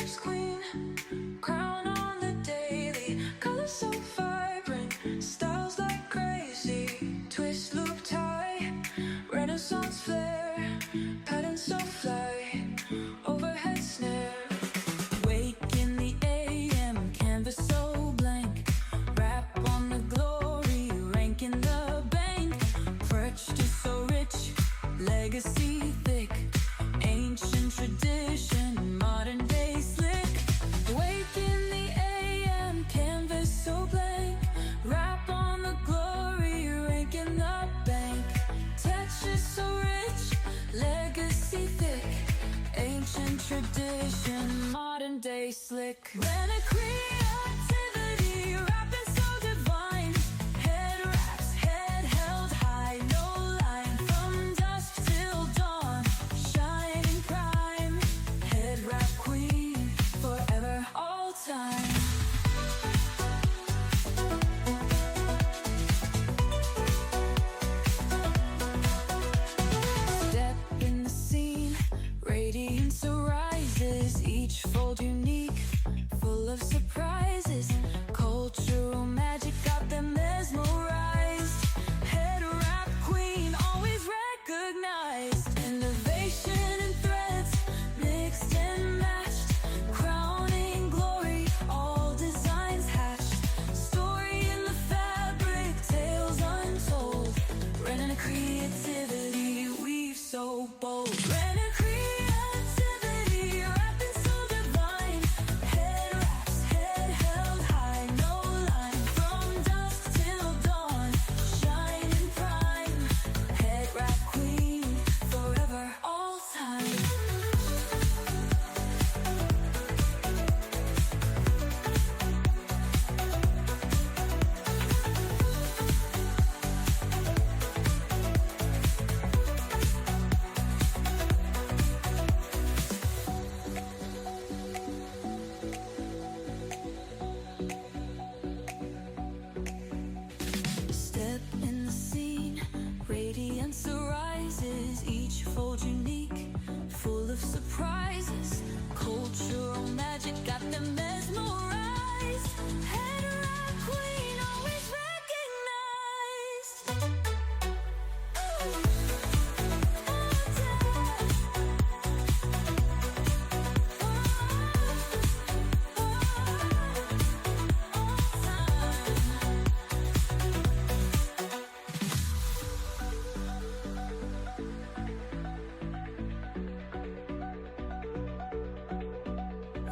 Headscarf queen, crown on the daily, colors so vibrant, styles like crazy, twist loop tie, Renaissance flair, patterns so fly, overhead snare. Wake in the AM, canvas so blank, wrap on the glory, rank in the bank, perched is so rich, legacy thick, ancient tradition, modern day slick. Wake in the AM, canvas so blank, wrap on the glory, rank in the bank, texture so rich, legacy thick, ancient tradition, modern day slick. When a creativity, rapping so divine, head wraps, head held high, no line, from dusk till dawn, shining prime, head wrap queen, forever, all time. Step in the scene, radiance arises, each fold unique, full of surprises, cultural magic got them mesmerized, head wrap queen, always recognized, innovation and threads, mixed and matched, crowning glory, all designs hatched, story in the fabric, tales untold, running a creativity, weave so bold, running a creativity, rapping so divine, head wraps, head held high, no line, from dusk till dawn, shining prime, head wrap queen, forever, all time. Step in the scene, radiance arises, each fold unique, full of surprises, cultural magic got them mesmerized, head wrap queen, always recognized.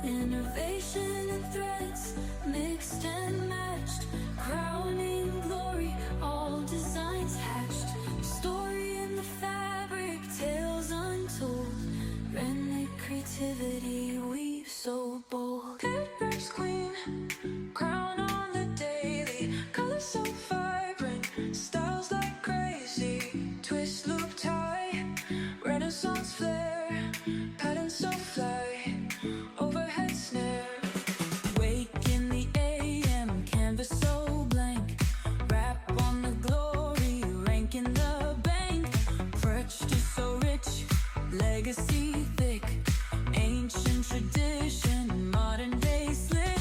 Innovation and threads, mixed and matched, crowning glory, all designs hatched, story in the fabric, tales untold, renic creativity, weave so bold. Headscarf queen, crown on the daily, colors so vibrant, styles like crazy, twist loop tie, Renaissance flair, patterns so fly, overhead snare. Wake in the AM, canvas so blank, wrap on the glory, rank in the bank, perched is so rich, legacy thick, ancient tradition, modern day slick.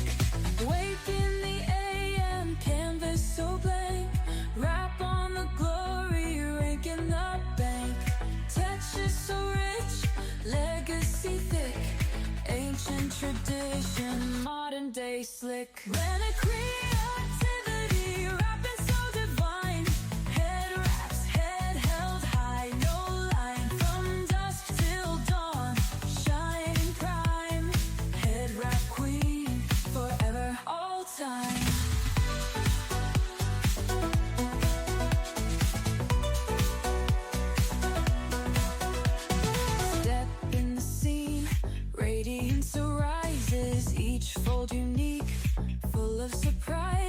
Wake in the AM, canvas so blank, wrap on the glory, rank in the bank, texture so rich, legacy thick, ancient tradition, modern day slick. When a creativity, rapping so divine, head wraps, head held high, no line, from dusk till dawn, shining prime, head wrap queen, forever, all time. Step in the scene, radiance arises, each fold unique, full of surprise.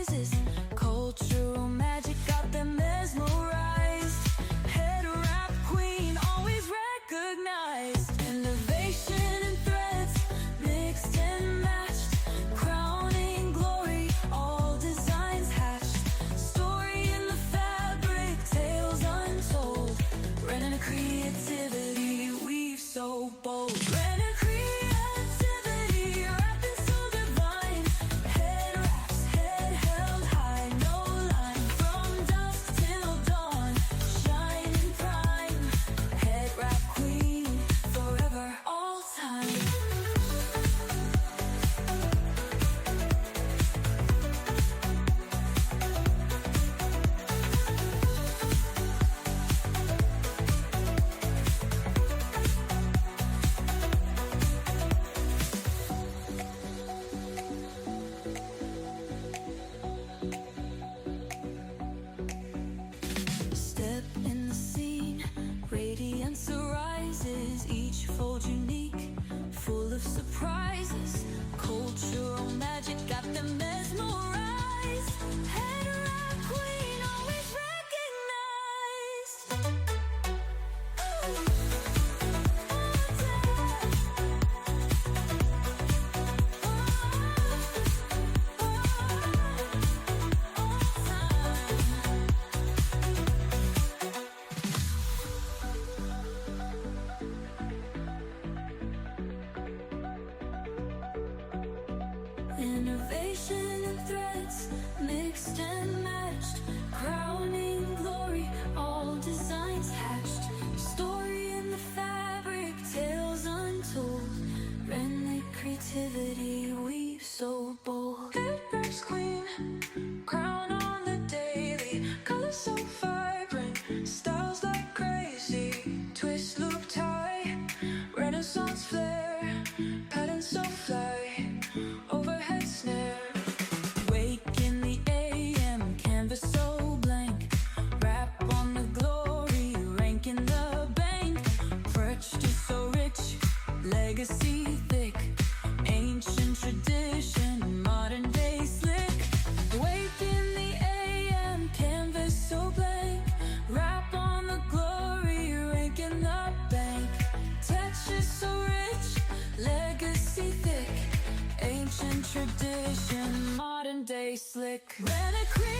Elevation and threads, mixed and matched, crowning glory, all designs hatched. Story in the fabric, tales untold. Friendly creativity weaves so bold. Headwrap's queen, crown on the daily. Colors so vibrant, styles like crazy. Twist, loop, tie, Renaissance flair, patterns so fly, overhead snare. Wake in the AM, canvas so blank. Wrap on the glory, rank in the bank. Perched is so rich, legacy thick. Ancient tradition, modern day slick. Wake in the AM, canvas so blank. Wrap on the glory, rank in the bank. Texture so rich, legacy thick. Ancient tradition, modern day slick. Reliquary